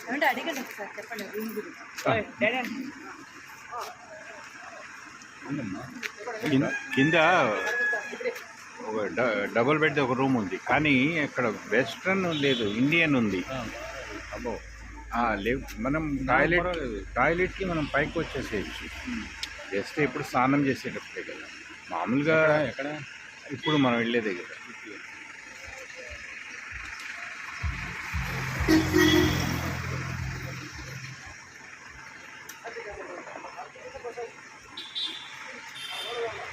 ఏమంటే అడిగండి ఒకసారి చెప్పండి రూమ్ గురించి. కింద డబుల్ బెడ్ ఒక రూమ్ ఉంది, కానీ అక్కడ వెస్ట్రన్ లేదు, ఇండియన్ ఉంది. అబ్బో లేవు. మనం టాయిలెట్కి మనం పైకి వచ్చేసేయచ్చు. జస్ట్ ఇప్పుడు స్నానం చేసేటప్పుడే కదా, మామూలుగా ఎక్కడ ఇప్పుడు మనం వెళ్ళే దగ్గర.